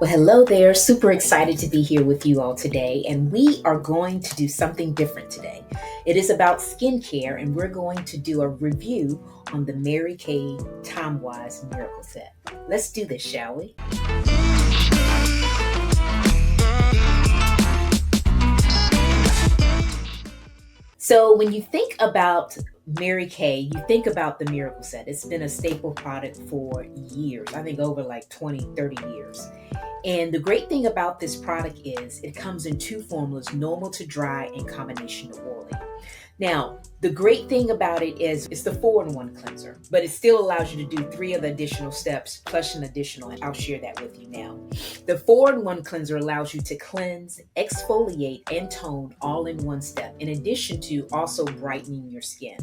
Well, hello there. Super excited to be here with you all today. And we are going to do something different today. It is about skincare, and we're going to do a review on the Mary Kay Timewise Miracle Set. Let's do this, shall we? So, when you think about Mary Kay, you think about the Miracle Set. It's been a staple product for years, I think over like 20, 30 years. And the great thing about this product is it comes in two formulas, normal to dry and combination to oily. Now, the great thing about it is it's the 4-in-1 cleanser, but it still allows you to do three of the additional steps plus an additional, and I'll share that with you now. The 4-in-1 cleanser allows you to cleanse, exfoliate, and tone all in one step, in addition to also brightening your skin.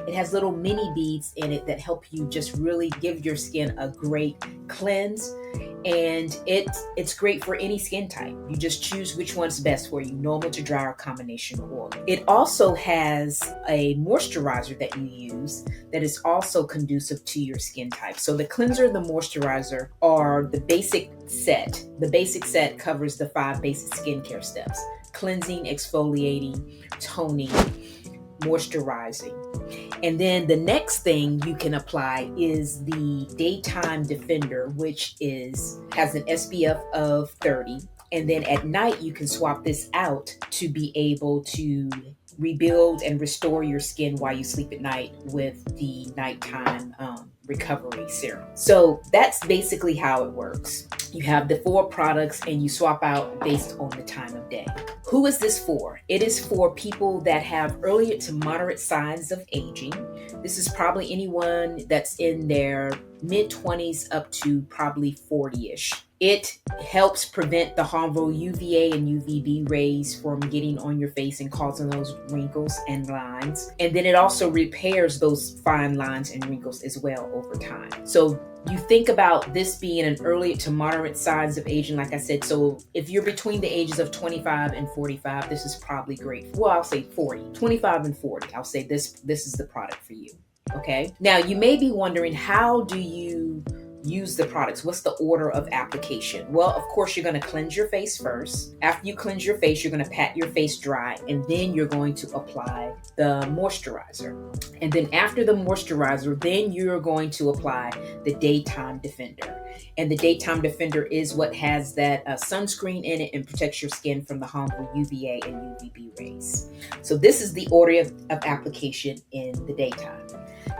It has little mini beads in it that help you just really give your skin a great cleanse. And it's great for any skin type. You just choose which one's best for you, normal to dry or combination oil. It also has a moisturizer that you use that is also conducive to your skin type. So the cleanser and the moisturizer are the basic set. The basic set covers the 5 basic skincare steps: cleansing, exfoliating, toning, moisturizing. And then the next thing you can apply is the Daytime Defender, which has an SPF of 30. And then at night, you can swap this out to be able to rebuild and restore your skin while you sleep at night with the nighttime recovery serum. So that's basically how it works. You have the 4 products and you swap out based on the time of day. Who is this for? It is for people that have early to moderate signs of aging. This is probably anyone that's in their mid-20s up to probably 40-ish. It helps prevent the harmful UVA and UVB rays from getting on your face and causing those wrinkles and lines. And then it also repairs those fine lines and wrinkles as well over time. So you think about this being an early to moderate signs of aging, like I said. So if you're between the ages of 25 and 45, this is probably great. Well, I'll say 40, 25 and 40. I'll say this is the product for you. Okay. Now you may be wondering, how do you use the products? What's the order of application? Well, of course, you're going to cleanse your face first. After you cleanse your face, you're going to pat your face dry, and then you're going to apply the moisturizer. And then after the moisturizer, then you're going to apply the Daytime Defender. And the Daytime Defender is what has that sunscreen in it and protects your skin from the harmful UVA and UVB rays. So this is the order of application in the daytime.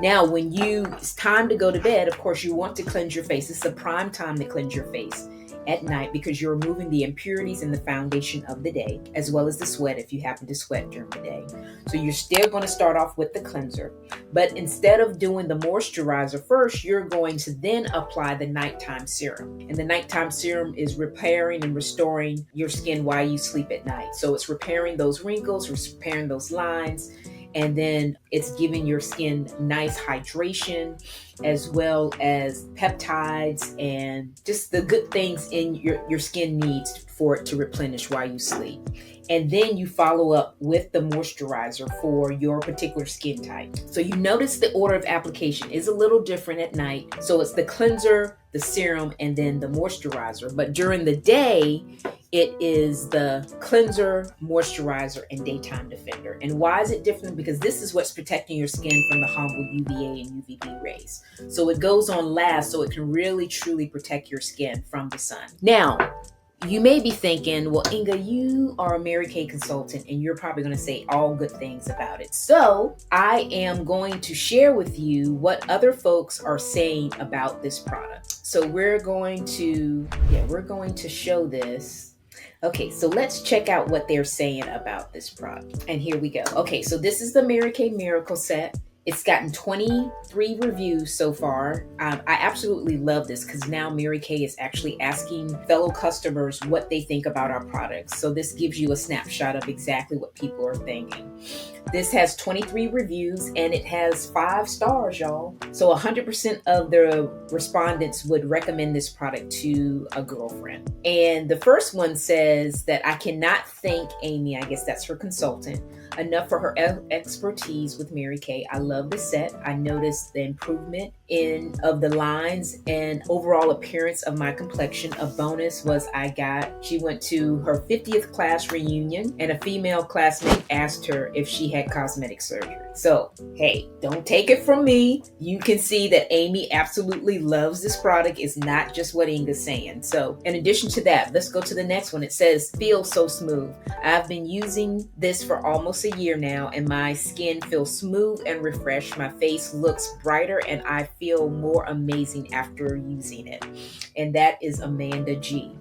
Now, when it's time to go to bed, of course, you want to cleanse your face. It's the prime time to cleanse your face at night because you're removing the impurities in the foundation of the day, as well as the sweat if you happen to sweat during the day. So you're still going to start off with the cleanser, but instead of doing the moisturizer first, you're going to then apply the nighttime serum. And the nighttime serum is repairing and restoring your skin while you sleep at night. So it's repairing those wrinkles, repairing those lines, and then it's giving your skin nice hydration, as well as peptides and just the good things in your skin needs for it to replenish while you sleep. And then you follow up with the moisturizer for your particular skin type. So you notice the order of application is a little different at night. So it's the cleanser, the serum, and then the moisturizer. But during the day, it is the cleanser, moisturizer, and Daytime Defender. And why is it different? Because this is what's protecting your skin from the harmful UVA and UVB rays. So it goes on last, so it can really truly protect your skin from the sun. Now, you may be thinking, well, Inga, you are a Mary Kay consultant and you're probably going to say all good things about it. So I am going to share with you what other folks are saying about this product. So we're going to show this. Okay, so let's check out what they're saying about this product. And here we go. Okay, so this is the Mary Kay Miracle Set. It's gotten 23 reviews so far. I absolutely love this because now Mary Kay is actually asking fellow customers what they think about our products. So this gives you a snapshot of exactly what people are thinking. This has 23 reviews and it has 5 stars, y'all. So 100% of the respondents would recommend this product to a girlfriend. And the first one says that I cannot thank Amy, I guess that's her consultant, enough for her expertise with Mary Kay. I love the set. I noticed the improvement in of the lines and overall appearance of my complexion. A bonus was she went to her 50th class reunion, and a female classmate asked her if she had cosmetic surgery. So, hey, don't take it from me. You can see that Amy absolutely loves this product. It's not just what Inga's saying. So, in addition to that, let's go to the next one. It says, "Feel so smooth." I've been using this for almost a year now, and my skin feels smooth and refreshed. My face looks brighter, and I feel more amazing after using it. And that is Amanda G.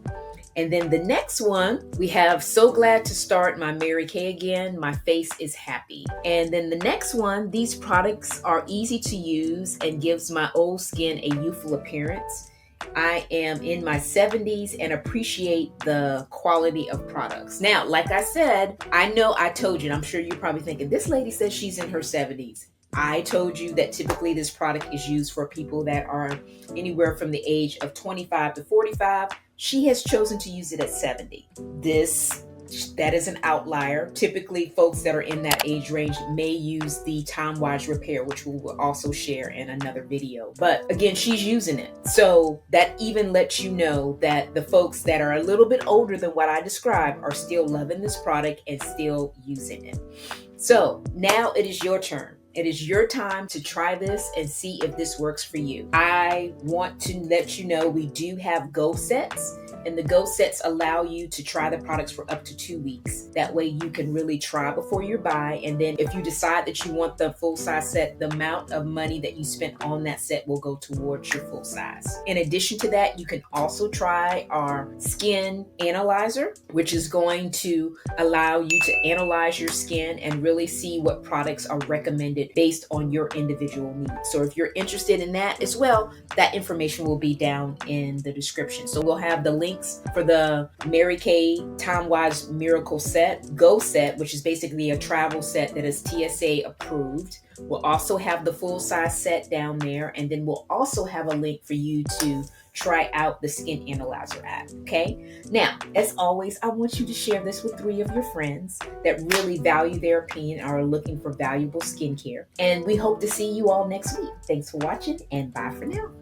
And then the next one, we have "So glad to start my Mary Kay again. My face is happy." And then the next one, "These products are easy to use and gives my old skin a youthful appearance. I am in my 70s and appreciate the quality of products." Now, like I said, I know I told you, and I'm sure you're probably thinking, this lady says she's in her 70s. I told you that typically this product is used for people that are anywhere from the age of 25 to 45. She has chosen to use it at 70. That is an outlier. Typically, folks that are in that age range may use the Timewise Repair, which we will also share in another video. But again, she's using it. So that even lets you know that the folks that are a little bit older than what I described are still loving this product and still using it. So now it is your turn. It is your time to try this and see if this works for you. I want to let you know we do have Go Sets, and the Go Sets allow you to try the products for up to 2 weeks. That way you can really try before you buy, and then if you decide that you want the full size set, the amount of money that you spent on that set will go towards your full size. In addition to that, you can also try our Skin Analyzer, which is going to allow you to analyze your skin and really see what products are recommended based on your individual needs. So if you're interested in that as well, that information will be down in the description. So we'll have the links for the Mary Kay Timewise Miracle Set, Go Set, which is basically a travel set that is TSA approved. We'll also have the full size set down there, and then we'll also have a link for you to try out the Skin Analyzer app, okay? Now, as always, I want you to share this with 3 of your friends that really value their opinion and are looking for valuable skincare. And we hope to see you all next week. Thanks for watching, and bye for now.